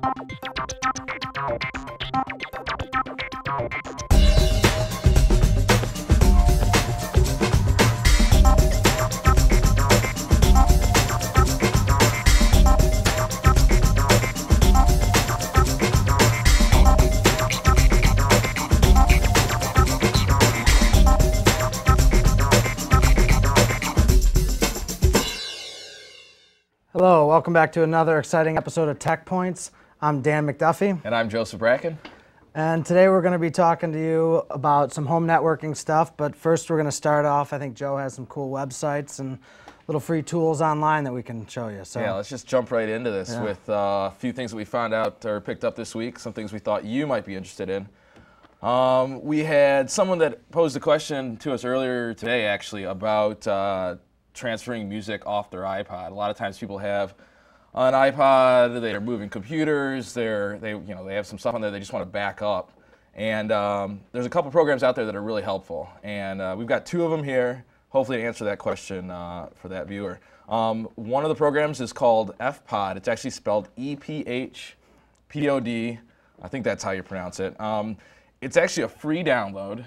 Hello, welcome back to another exciting episode of Tech Points. I'm Dan McDuffie. And I'm Joseph Bracken. And today we're going to be talking to you about some home networking stuff, but first we're going to start off. I think Joe has some cool websites and little free tools online that we can show you. So yeah, let's just jump right into this with a few things that we found out or picked up this week, some things we thought you might be interested in. We had someone that posed a question to us earlier today, actually, about transferring music off their iPod. A lot of times people have an iPod, they're moving computers, they have some stuff on there they just want to back up. And there's a couple programs out there that are really helpful. And we've got two of them here, hopefully to answer that question for that viewer. One of the programs is called FPod. It's actually spelled E-P-H-P-O-D. I think that's how you pronounce it. It's actually a free download.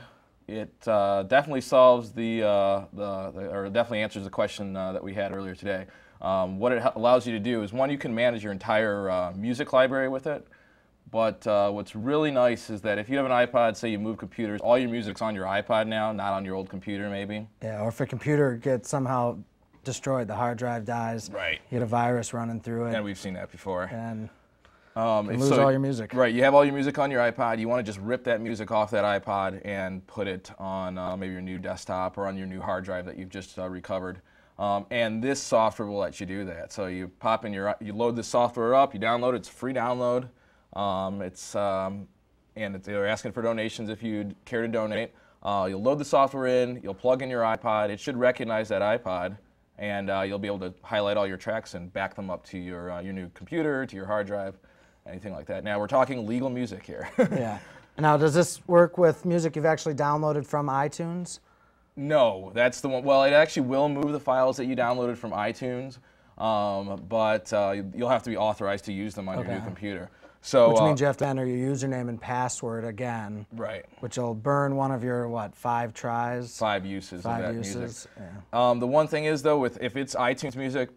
It definitely solves or definitely answers the question that we had earlier today. What it allows you to do is, one, you can manage your entire music library with it. But what's really nice is that if you have an iPod, say you move computers, all your music's on your iPod now, not on your old computer maybe. yeah, or if a computer gets somehow destroyed, the hard drive dies, Right. you get a virus running through it, And we've seen that before. and you lose all your music. Right, you have all your music on your iPod. You want to just rip that music off that iPod and put it on maybe your new desktop or on your new hard drive that you've just recovered. And this software will let you do that. So you pop in you load the software up, you download it. It's a free download. They're asking for donations if you'd care to donate. You'll load the software in, you'll plug in your iPod. It should recognize that iPod, and you'll be able to highlight all your tracks and back them up to your new computer, to your hard drive, anything like that. Now we're talking legal music here. Yeah. Now, does this work with music you've actually downloaded from iTunes? No, that's the one. Well, it actually will move the files that you downloaded from iTunes, but you'll have to be authorized to use them on your new computer. So, which means you have to enter your username and password again. Right. Which will burn one of your, 5 tries? 5 uses of that music. Yeah. The one thing is, though, if it's iTunes music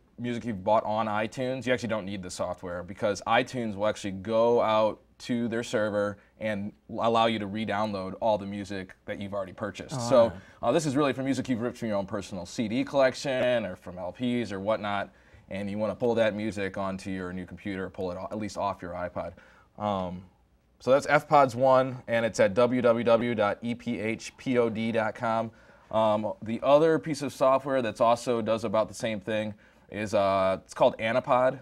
you've bought on iTunes, you actually don't need the software, because iTunes will actually go out to their server and allow you to re-download all the music that you've already purchased. So this is really for music you've ripped from your own personal CD collection or from LPs or whatnot, and you want to pull that music onto your new computer, pull it at least off your iPod. So that's FPod's one, and it's at www.ephpod.com. The other piece of software that's also does about the same thing is it's called Anipod.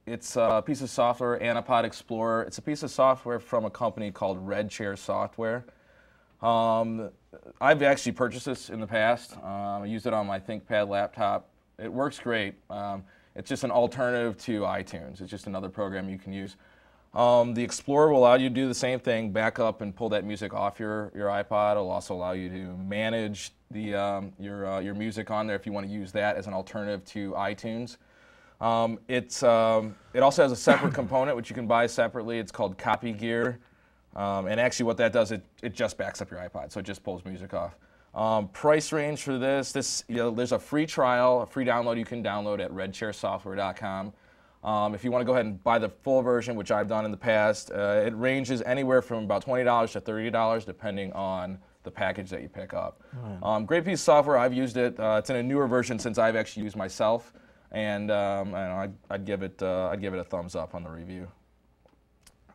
It's a piece of software, Anipod Explorer. It's a piece of software from a company called Red Chair Software. I've actually purchased this in the past. I used it on my ThinkPad laptop. It works great. It's just an alternative to iTunes. It's just another program you can use. The Explorer will allow you to do the same thing, back up and pull that music off your iPod. It'll also allow you to manage your music on there if you want to use that as an alternative to iTunes. It also has a separate component which you can buy separately. It's called Copy Gear, and actually what that does, it just backs up your iPod, so it just pulls music off. Price range for this there's a free trial, a free download you can download at redchairsoftware.com. If you want to go ahead and buy the full version, which I've done in the past, it ranges anywhere from about $20 to $30 depending on the package that you pick up. Great piece of software. I've used it. It's in a newer version since I've actually used myself, and I'd give it a thumbs up on the review.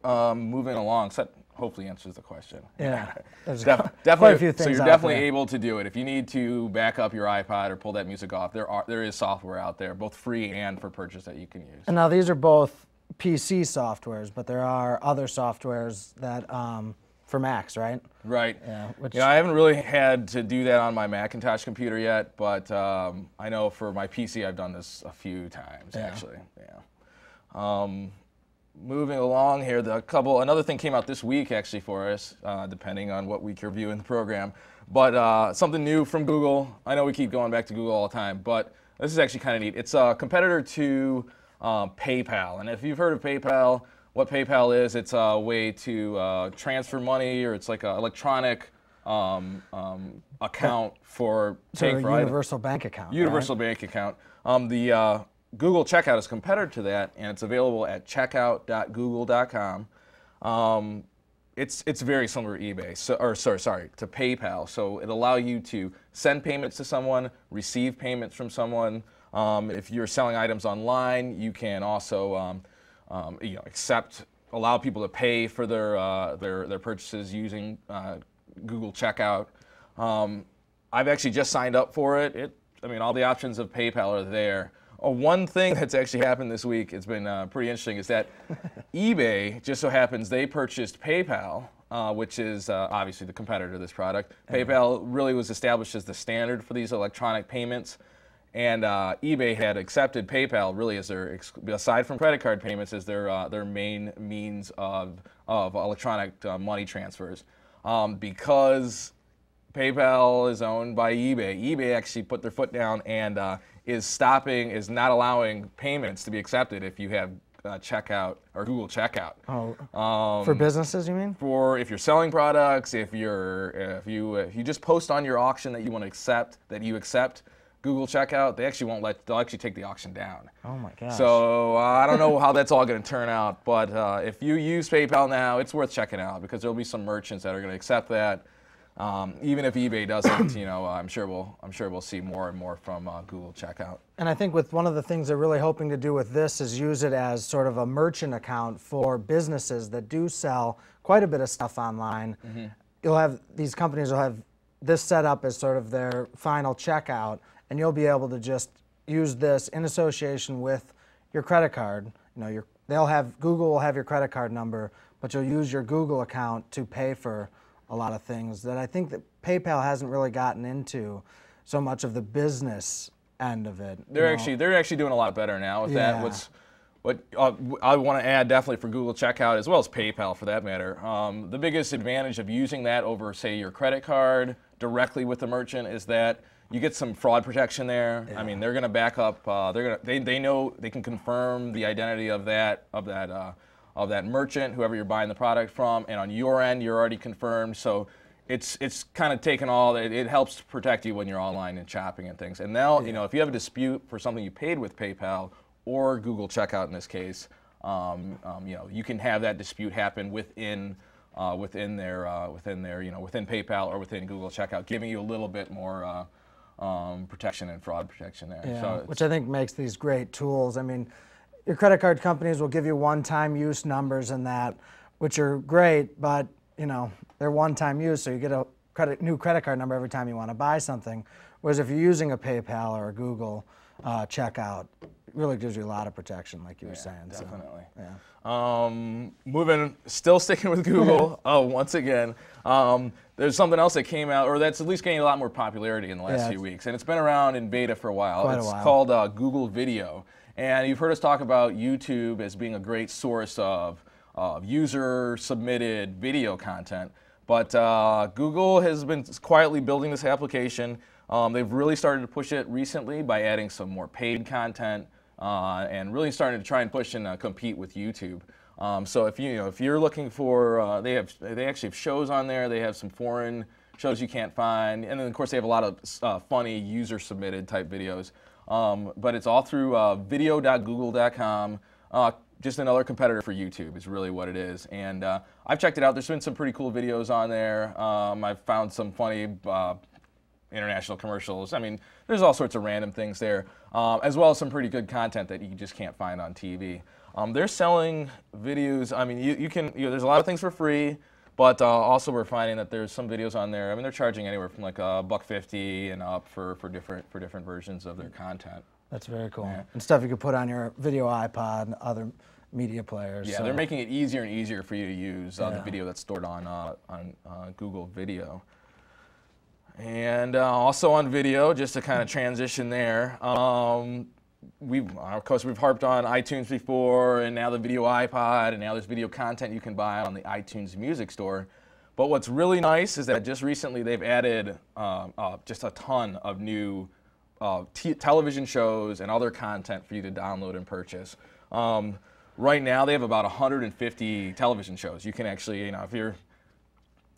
Moving along, so that hopefully answers the question. Yeah, there's definitely quite a few things. So you're definitely able to do it. If you need to back up your iPod or pull that music off, there is software out there, both free and for purchase, that you can use. And now these are both PC softwares, but there are other softwares that for Macs, right? Right. Yeah. I haven't really had to do that on my Macintosh computer yet, but I know for my PC I've done this a few times actually. Yeah. Moving along here, another thing came out this week actually for us, depending on what week you're viewing the program. But something new from Google. I know we keep going back to Google all the time, but this is actually kind of neat. It's a competitor to PayPal, and if you've heard of PayPal, what PayPal is, it's a way to transfer money, or it's like an electronic account for Sort paying of for universal bank account. universal bank account. The Google Checkout is a competitor to that, and it's available at checkout.google.com. It's very similar to eBay, to PayPal. So it allows you to send payments to someone, receive payments from someone. If you're selling items online, you can also allow people to pay for their purchases using Google Checkout. I've actually just signed up for it. All the options of PayPal are there. One thing that's actually happened this week, it's been pretty interesting, is that eBay, just so happens, they purchased PayPal, which is obviously the competitor to this product. PayPal really was established as the standard for these electronic payments, and eBay had accepted PayPal really as their, aside from credit card payments, as their main means of electronic money transfers. Because PayPal is owned by eBay, eBay actually put their foot down and is not allowing payments to be accepted if you have checkout or Google Checkout. For businesses, you mean? For if you're selling products, if you just post on your auction that you want to accept, Google Checkout, they'll actually take the auction down. Oh my gosh. So I don't know how that's all going to turn out, but if you use PayPal now, it's worth checking out, because there'll be some merchants that are going to accept that. Even if eBay doesn't, I'm sure we'll see more and more from Google Checkout. And I think with one of the things they're really hoping to do with this is use it as sort of a merchant account for businesses that do sell quite a bit of stuff online. Mm-hmm. These companies will have this set up as sort of their final checkout, and you'll be able to just use this in association with your credit card. Google will have your credit card number, but you'll use your Google account to pay for a lot of things that I think that PayPal hasn't really gotten into so much of the business end of it. They're actually doing a lot better now with that. What I want to add definitely for Google Checkout, as well as PayPal for that matter, the biggest advantage of using that over, say, your credit card directly with the merchant is that you get some fraud protection there. Yeah. They're going to back up. They know they can confirm the identity of that merchant, whoever you're buying the product from, and on your end, you're already confirmed. So it's kind of taken it helps protect you when you're online and shopping and things. And now, if you have a dispute for something you paid with PayPal or Google Checkout in this case, you can have that dispute happen within PayPal or within Google Checkout, giving you a little bit more protection and fraud protection there. Yeah, so which I think makes these great tools. Your credit card companies will give you one-time use numbers and that, which are great, but they're one-time use, so you get a new credit card number every time you want to buy something. Whereas if you're using a PayPal or a Google checkout, it really gives you a lot of protection, like you were saying. Definitely. So, Still sticking with Google. Once again, there's something else that came out, or that's at least gaining a lot more popularity in the last few weeks, and it's been around in beta for a while. It's called Google Video. And you've heard us talk about YouTube as being a great source of user-submitted video content. But Google has been quietly building this application. They've really started to push it recently by adding some more paid content and really starting to try and push and compete with YouTube. So if you're looking for, they actually have shows on there. They have some foreign shows you can't find, and then of course they have a lot of funny user-submitted type videos. But it's all through video.google.com. Just another competitor for YouTube is really what it is. And I've checked it out. There's been some pretty cool videos on there. I've found some funny international commercials. There's all sorts of random things there, as well as some pretty good content that you just can't find on TV. They're selling videos. There's a lot of things for free. But also we're finding that there's some videos on there. They're charging anywhere from like $1.50 and up for different versions of their content. That's very cool. Yeah. And stuff you could put on your video iPod and other media players. Yeah, so. They're making it easier and easier for you to use the video that's stored on Google Video. And also on video, just to kind of transition there, we've harped on iTunes before, and now the video iPod, and now there's video content you can buy on the iTunes Music Store. But what's really nice is that just recently they've added just a ton of new television shows and other content for you to download and purchase. Right now, they have about 150 television shows. You can actually, if you're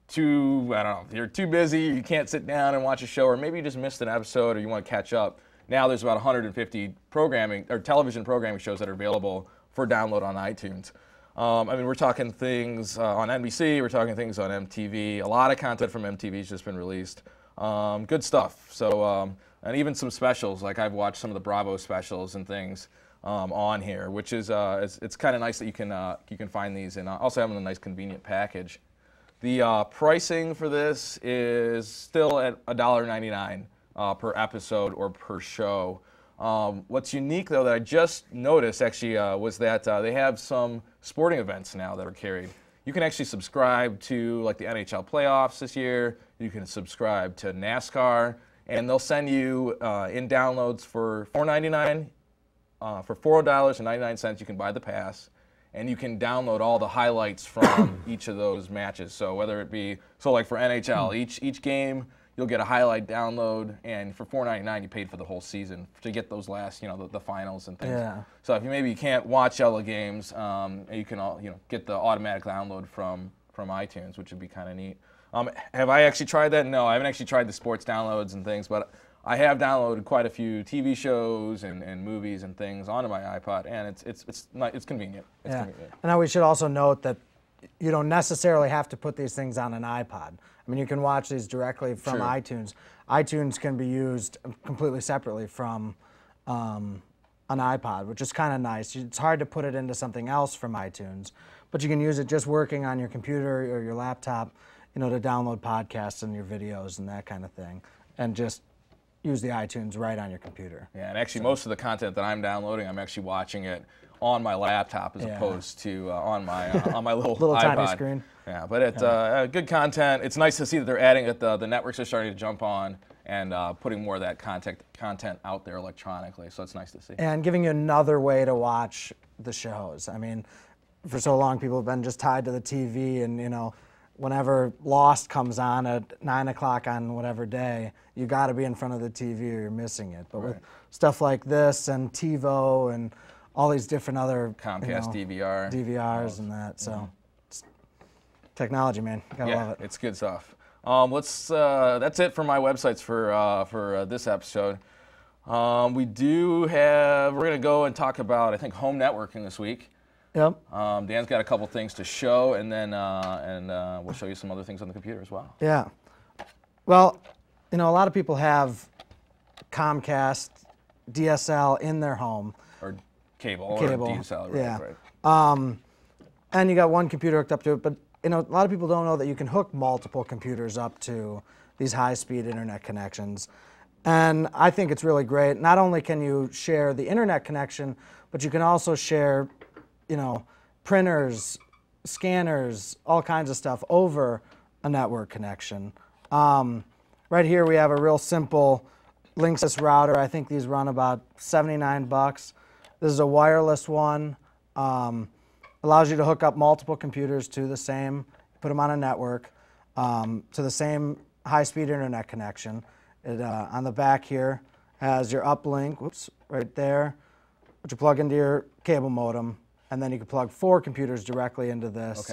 too, I don't know, if you're too busy, you can't sit down and watch a show, or maybe you just missed an episode or you want to catch up. Now there's about 150 programming or television programming shows that are available for download on iTunes. We're talking things on NBC, we're talking things on MTV. A lot of content from MTV has just been released. Good stuff. So, and even some specials, like I've watched some of the Bravo specials and things on here, which is it's kind of nice that you can find these and also have them in a nice convenient package. The pricing for this is still at $1.99 per episode or per show. What's unique though that I just noticed actually was that they have some sporting events now that are carried. You can actually subscribe to like the NHL playoffs this year. You can subscribe to NASCAR, and they'll send you in downloads for $4.99. For $4.99, you can buy the pass, and you can download all the highlights from each of those matches. So whether it be, like for NHL, each game you'll get a highlight download, and for $4.99 you paid for the whole season to get those last, the finals and things. Yeah. So if you can't watch all the games, you can get the automatic download from iTunes, which would be kind of neat. Have I actually tried that? No, I haven't actually tried the sports downloads and things, but I have downloaded quite a few TV shows and movies and things onto my iPod, and it's convenient. It's convenient. And now we should also note that you don't necessarily have to put these things on an iPod. I mean, you can watch these directly from iTunes. iTunes can be used completely separately from an iPod, which is kind of nice. It's hard to put it into something else from iTunes, but you can use it just working on your computer or your laptop, to download podcasts and your videos and that kind of thing, and just use the iTunes right on your computer. Yeah, and actually most of the content that I'm downloading, I'm actually watching it on my laptop as opposed to on my little iPod. Tiny screen. Yeah, but it's good content. It's nice to see that they're adding it. The networks are starting to jump on and putting more of that content out there electronically. So it's nice to see. And giving you another way to watch the shows. I mean, for so long people have been just tied to the TV, and whenever Lost comes on at 9 o'clock on whatever day, you got to be in front of the TV or you're missing it. But with stuff like this and TiVo and all these different other Comcast DVRs and that, so it's technology, man. Gotta love it. It's good stuff. That's it for my websites for this episode. We're gonna go and talk about, I think, home networking this week. Yep. Dan's got a couple things to show, and then we'll show you some other things on the computer as well. Yeah. Well, a lot of people have Comcast, DSL in their home. Or cable. Or DSL, right. And you got one computer hooked up to it, but a lot of people don't know that you can hook multiple computers up to these high-speed internet connections. And I think it's really great. Not only can you share the internet connection, but you can also share printers, scanners, all kinds of stuff over a network connection. Right here we have a real simple Linksys router. I think these run about $79. This is a wireless one. Allows you to hook up multiple computers to the same, put them on a network, to the same high-speed internet connection. It, on the back here has your uplink, right there, which you plug into your cable modem. And then you can plug 4 computers directly into this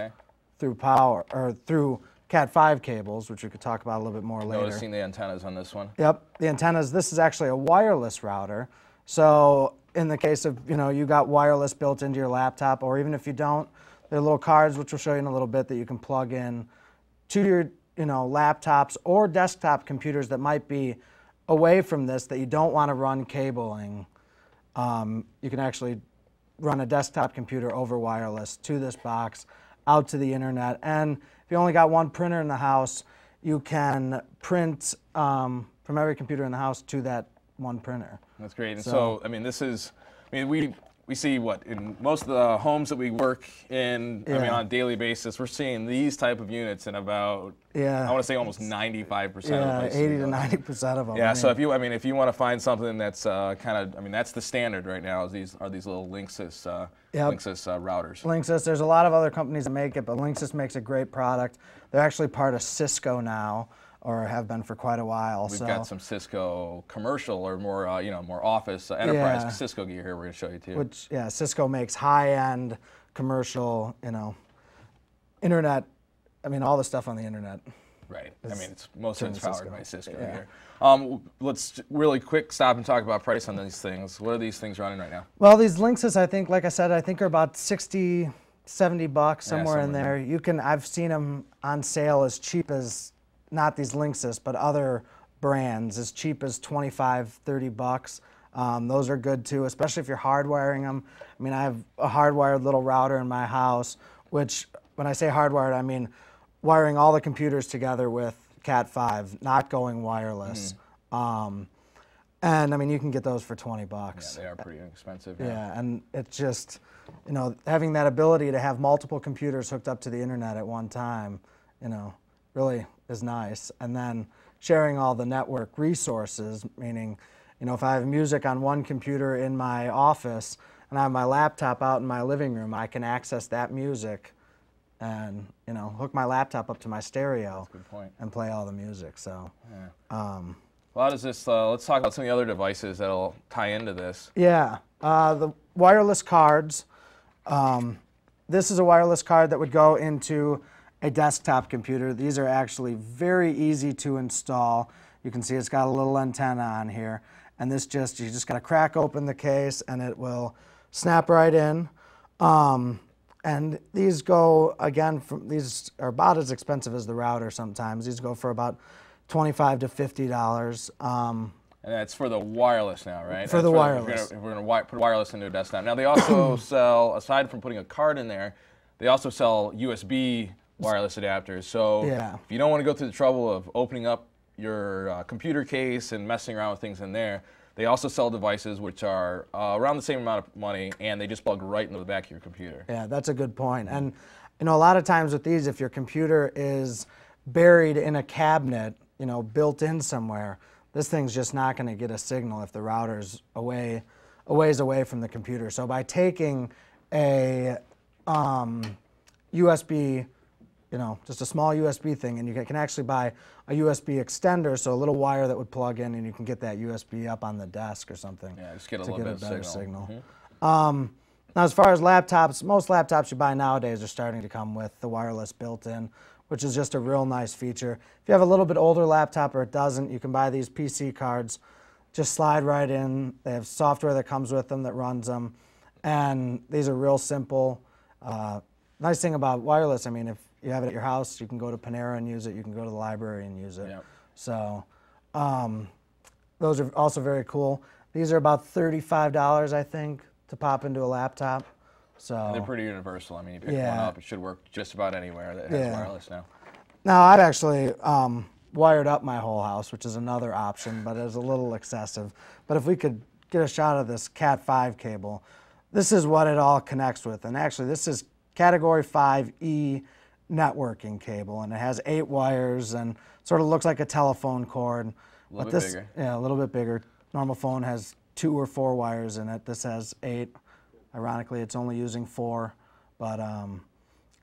through power or through Cat5 cables, which we could talk about a little bit more later. Noticing the antennas on this one. Yep, the antennas. This is actually a wireless router. So in the case of you got wireless built into your laptop, or even if you don't, there are little cards which we'll show you in a little bit that you can plug in to your laptops or desktop computers that might be away from this that you don't want to run cabling. You can actually run a desktop computer over wireless to this box, out to the internet. And if you only got one printer in the house, you can print from every computer in the house to that one printer. That's great. And so we see in most of the homes that we work in, on a daily basis, we're seeing these type of units in about, I want to say almost 95% of them. 80 to 90% of them. Yeah, so if you want to find something that's that's the standard right now, these little Linksys routers. Linksys, there's a lot of other companies that make it, but Linksys makes a great product. They're actually part of Cisco now. or have been for quite a while. We've got some Cisco commercial or more, more office enterprise Cisco gear here we're going to show you too. Which, yeah, Cisco makes high-end commercial, internet, all the stuff on the internet. Right. It's most of it's powered by Cisco Yeah. here. Let's really quick stop and talk about price on these things. What are these things running right now? Well, these Linksys, I think, like I said, are about 60, 70 bucks, somewhere in there. I've seen them on sale as cheap as, not these Linksys, but other brands, as cheap as 25, 30 bucks. Those are good too, especially if you're hardwiring them. I have a hardwired little router in my house, which, when I say hardwired, I mean wiring all the computers together with Cat5, not going wireless. And you can get those for 20 bucks. Yeah, they are pretty inexpensive. Yeah, and it's just, having that ability to have multiple computers hooked up to the internet at one time, really is nice. And then sharing all the network resources, meaning, if I have music on one computer in my office and I have my laptop out in my living room, I can access that music and hook my laptop up to my stereo and play all the music. So, well, how does this? Let's talk about some of the other devices that'll tie into this. Yeah, the wireless cards. This is a wireless card that would go into a desktop computer. These are actually very easy to install. You can see it's got a little antenna on here, and you just got to crack open the case, and it will snap right in. And these go, again, these are about as expensive as the router sometimes. These go for about $25 to $50. And that's for the wireless now, right? For the wireless. We're going to put wireless into a desktop. Now, they also sell, aside from putting a card in there, they also sell USB wireless adapters. So if you don't want to go through the trouble of opening up your computer case and messing around with things in there, they also sell devices which are around the same amount of money, and they just plug right into the back of your computer. Yeah, that's a good point. And a lot of times with these, if your computer is buried in a cabinet, built in somewhere, this thing's just not going to get a signal if the router's a ways away from the computer. So by taking a USB, just a small USB thing, and you can actually buy a USB extender, so a little wire that would plug in, and you can get that USB up on the desk or something. Yeah, just get a little bit of better signal. Now, as far as laptops, most laptops you buy nowadays are starting to come with the wireless built-in, which is just a real nice feature. If you have a little bit older laptop or it doesn't, you can buy these PC cards. Just slide right in. They have software that comes with them that runs them, and these are real simple. Nice thing about wireless, if you have it at your house, you can go to Panera and use it. You can go to the library and use it. Yep. So those are also very cool. These are about $35, I think, to pop into a laptop. So and they're pretty universal. You pick one up, it should work just about anywhere that has wireless now. Now, I've actually wired up my whole house, which is another option, but it's a little excessive. But if we could get a shot of this Cat5 cable, this is what it all connects with. And actually, this is Category 5E networking cable, and it has 8 wires and sort of looks like a telephone cord. A little bit bigger. Yeah, a little bit bigger. Normal phone has 2 or 4 wires in it. This has 8. Ironically, it's only using 4, but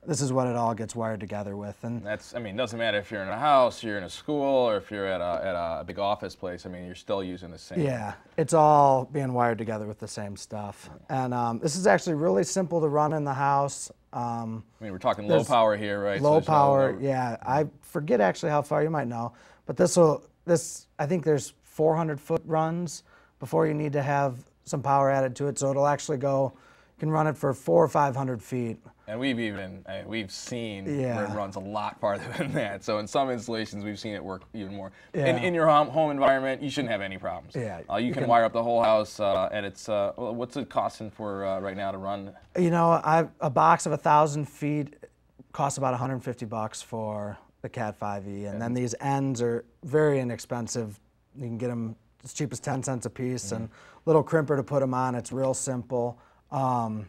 this is what it all gets wired together with. And that's, it doesn't matter if you're in a house, you're in a school, or if you're at a big office place. You're still using the same. Yeah, it's all being wired together with the same stuff. And this is actually really simple to run in the house. We're talking low power here, right? Low power, yeah. I forget actually how far, you might know, but I think there's 400-foot runs before you need to have some power added to it. So it'll actually go, you can run it for 400 or 500 feet. And we've seen where it runs a lot farther than that. So in some installations, we've seen it work even more. Yeah. In your home environment, you shouldn't have any problems. Yeah, you can wire up the whole house, and it's what's it costing for right now to run? A box of 1,000 feet costs about $150 for the Cat5e, and then these ends are very inexpensive. You can get them as cheap as 10 cents a piece, and little crimper to put them on. It's real simple. Some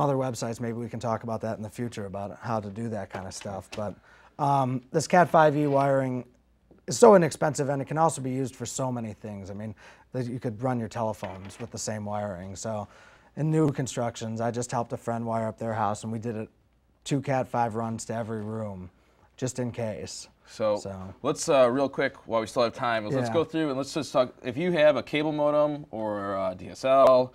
other websites, maybe we can talk about that in the future about how to do that kind of stuff. But this Cat5e wiring is so inexpensive, and it can also be used for so many things. You could run your telephones with the same wiring. So in new constructions, I just helped a friend wire up their house, and we did 2 Cat5 runs to every room. just in case. So let's real quick while we still have time, let's go through and let's just talk. If you have a cable modem or DSL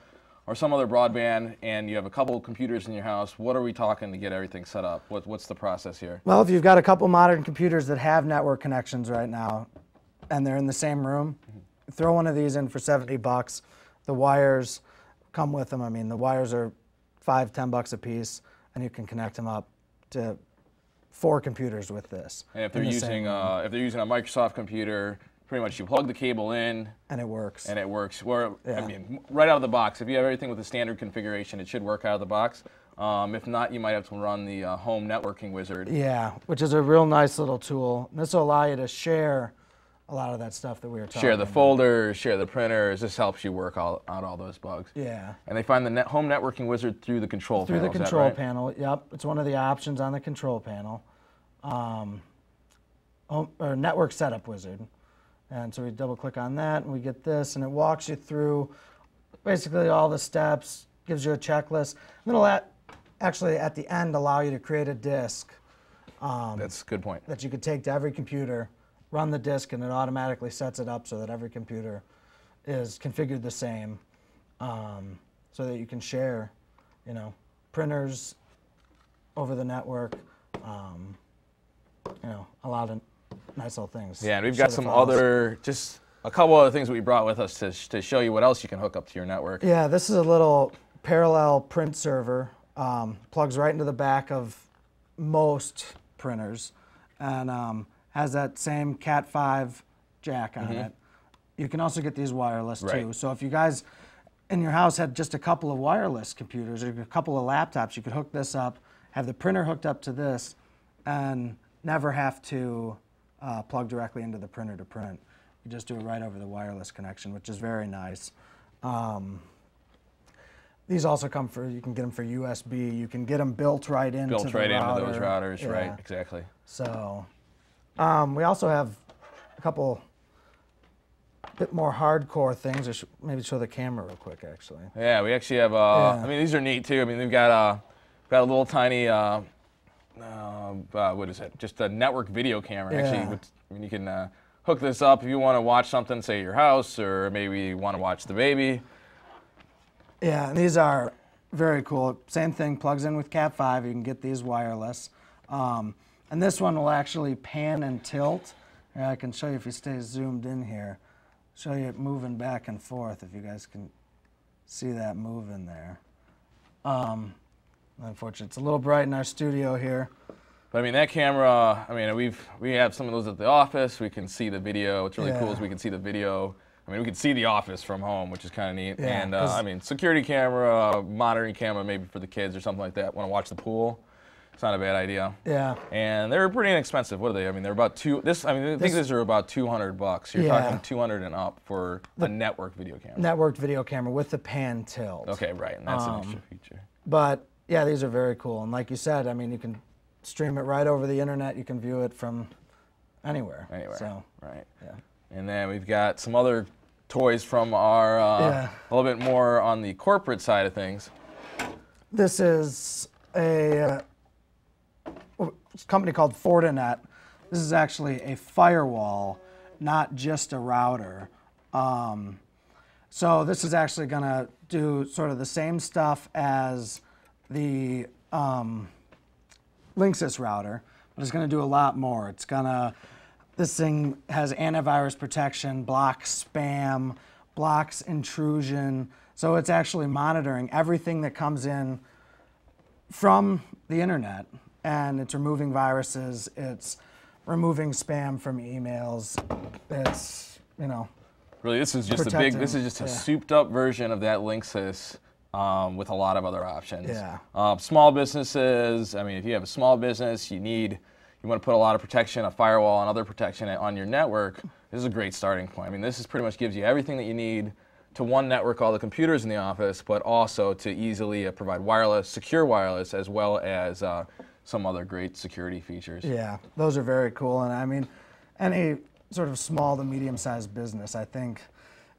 or some other broadband, and you have a couple of computers in your house, what are we talking to get everything set up? What's the process here? Well, if you've got a couple modern computers that have network connections right now, and they're in the same room, throw one of these in for $70. The wires come with them. I mean, the wires are $5-10 a piece, and you can connect them up to 4 computers with this. And if they're using a Microsoft computer, pretty much you plug the cable in, and it works. And it works. Or I mean, right out of the box. If you have everything with the standard configuration, it should work out of the box. If not, you might have to run the home networking wizard. Yeah, which is a real nice little tool. This will allow you to share a lot of that stuff that we were talking about. Share the folders, share the printers. This helps you work out all those bugs. Yeah. And they find the home networking wizard through the control panel. Through the control panel, yep. It's one of the options on the control panel. Or network setup wizard. And so we double click on that and we get this, and it walks you through basically all the steps, gives you a checklist. And it'll actually at the end allow you to create a disk. That's a good point. That you could take to every computer, run the disk, and it automatically sets it up so that every computer is configured the same, so that you can share, you know, printers over the network, you know, a lot of nice little things. Yeah, and we've got some other, just a couple other things we brought with us to show you what else you can hook up to your network. Yeah, this is a little parallel print server, plugs right into the back of most printers, and has that same Cat5 jack on it. You can also get these wireless too. So if you guys in your house had just a couple of wireless computers or a couple of laptops, you could hook this up, have the printer hooked up to this, and never have to plug directly into the printer to print. You just do it right over the wireless connection, which is very nice. These also come for, you can get them for USB. You can get them built right into the router. Built right into those routers, right, exactly. So we also have a couple bit more hardcore things. I should maybe show the camera real quick, actually. Yeah, we actually have, I mean, these are neat too. I mean, we've got a little tiny, what is it? Just a network video camera. Actually, I mean, you can hook this up if you want to watch something, say at your house, or maybe you want to watch the baby. Yeah, and these are very cool. Same thing, plugs in with Cat5. You can get these wireless. And this one will actually pan and tilt. And I can show you if you stay zoomed in here. Show you it moving back and forth if you guys can see that moving there. Unfortunately, it's a little bright in our studio here. But I mean, that camera, I mean, we have some of those at the office. We can see the video. What's really cool is we can see the video. I mean, we can see the office from home, which is kind of neat. Yeah, and I mean, security camera, monitoring camera maybe for the kids or something like that. Want to watch the pool? It's not a bad idea. Yeah. And they're pretty inexpensive. What are they? I mean, they're about I think these are about $200. You're talking 200 and up for a network video camera. Networked video camera with the pan tilt. Okay, right, and that's an extra feature. But yeah, these are very cool. And like you said, I mean, you can stream it right over the internet. You can view it from anywhere. Anywhere. So, right. Yeah. And then we've got some other toys from our a little bit more on the corporate side of things. This is a company called Fortinet. This is actually a firewall, not just a router. So this is actually going to do sort of the same stuff as the Linksys router, but it's going to do a lot more. It's going to, this thing has antivirus protection, blocks spam, blocks intrusion. So it's actually monitoring everything that comes in from the internet, and it's removing viruses, it's removing spam from emails. It's, you know, really, this is just a souped up version of that Linksys with a lot of other options. Yeah. Small businesses, I mean, if you have a small business, you want to put a lot of protection, a firewall, and other protection on your network, this is a great starting point. I mean, this pretty much gives you everything that you need to one network all the computers in the office, but also to easily provide wireless, secure wireless, as well as some other great security features. Yeah, those are very cool. And I mean, any sort of small to medium-sized business, I think,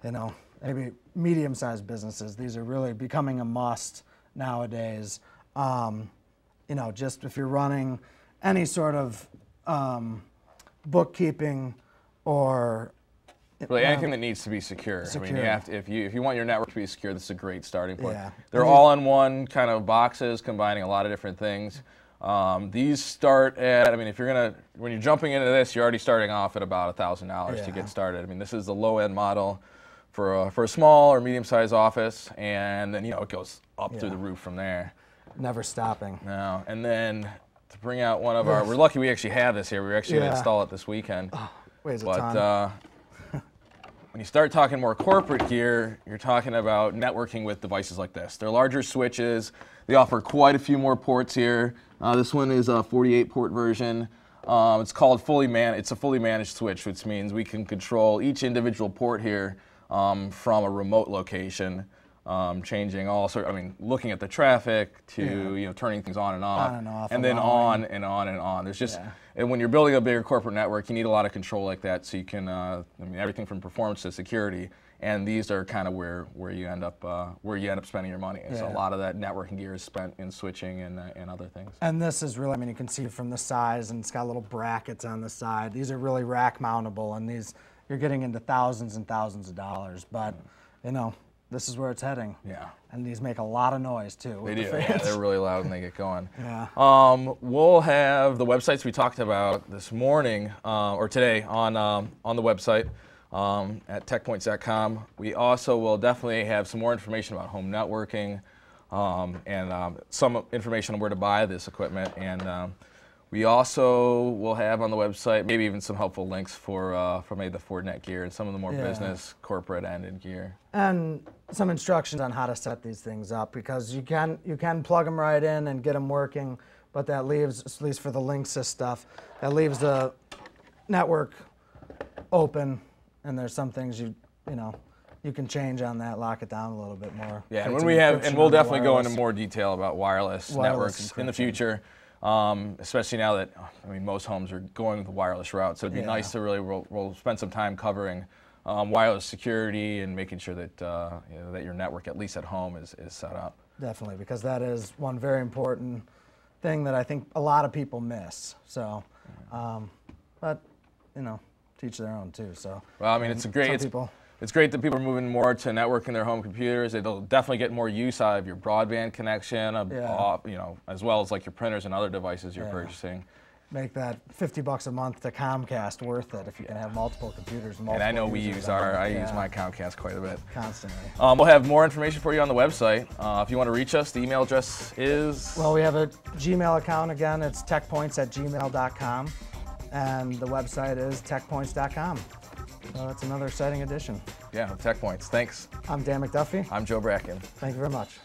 you know, maybe medium-sized businesses, these are really becoming a must nowadays. You know, just if you're running any sort of bookkeeping or really anything that needs to be secure. I mean, you have to, if you want your network to be secure, this is a great starting point. Yeah. They're all-in-one kind of boxes, combining a lot of different things. These start at, I mean, when you're jumping into this, you're already starting off at about $1,000 to get started. I mean, this is the low-end model for a small or medium-sized office, and then it goes up through the roof from there. Never stopping. No, and then to bring out one of our, we're lucky we actually have this here. We're actually going to install it this weekend. Weighs a ton. When you start talking more corporate gear, you're talking about networking with devices like this. They're larger switches. They offer quite a few more ports here. This one is a 48-port version. It's called it's a fully managed switch, which means we can control each individual port here from a remote location, changing all sorts. I mean, looking at the traffic to turning things on and off, and then on and on and on. There's just and when you're building a bigger corporate network, you need a lot of control like that, so you can I mean, everything from performance to security. And these are kind of where you end up spending your money. So a lot of that networking gear is spent in switching and other things. And this is really, I mean, you can see from the size, and it's got little brackets on the side. These are really rack mountable, and these you're getting into thousands and thousands of dollars. But this is where it's heading. Yeah. And these make a lot of noise too. They do. They're really loud when they get going. Yeah. We'll have the websites we talked about this morning or today on the website. At techpoints.com. We also will definitely have some more information about home networking and some information on where to buy this equipment. And we also will have on the website maybe even some helpful links for maybe the Fortinet gear and some of the more business, corporate ended gear. And some instructions on how to set these things up, because you can plug them right in and get them working, but that leaves, at least for the Linksys stuff, that leaves the network open. And there's some things you can change on that, lock it down a little bit more. Yeah, and we'll definitely go into more detail about wireless networks in the future, especially now that most homes are going the wireless route. So it'd be nice to really we'll spend some time covering wireless security and making sure that that your network, at least at home, is set up. Definitely, because that is one very important thing that I think a lot of people miss. So, but teach their own too. So well, I mean, it's great that people are moving more to networking their home computers. They'll definitely get more use out of your broadband connection, as well as like your printers and other devices you're purchasing. Make that $50 a month to Comcast worth it if you can have multiple computers. And I know I use my Comcast quite a bit. Constantly. We'll have more information for you on the website. If you want to reach us, the email address is. Well, we have a Gmail account again. It's techpoints@gmail.com. And the website is techpoints.com. So that's another exciting edition. Yeah, TechPoints. Thanks. I'm Dan McDuffie. I'm Joe Bracken. Thank you very much.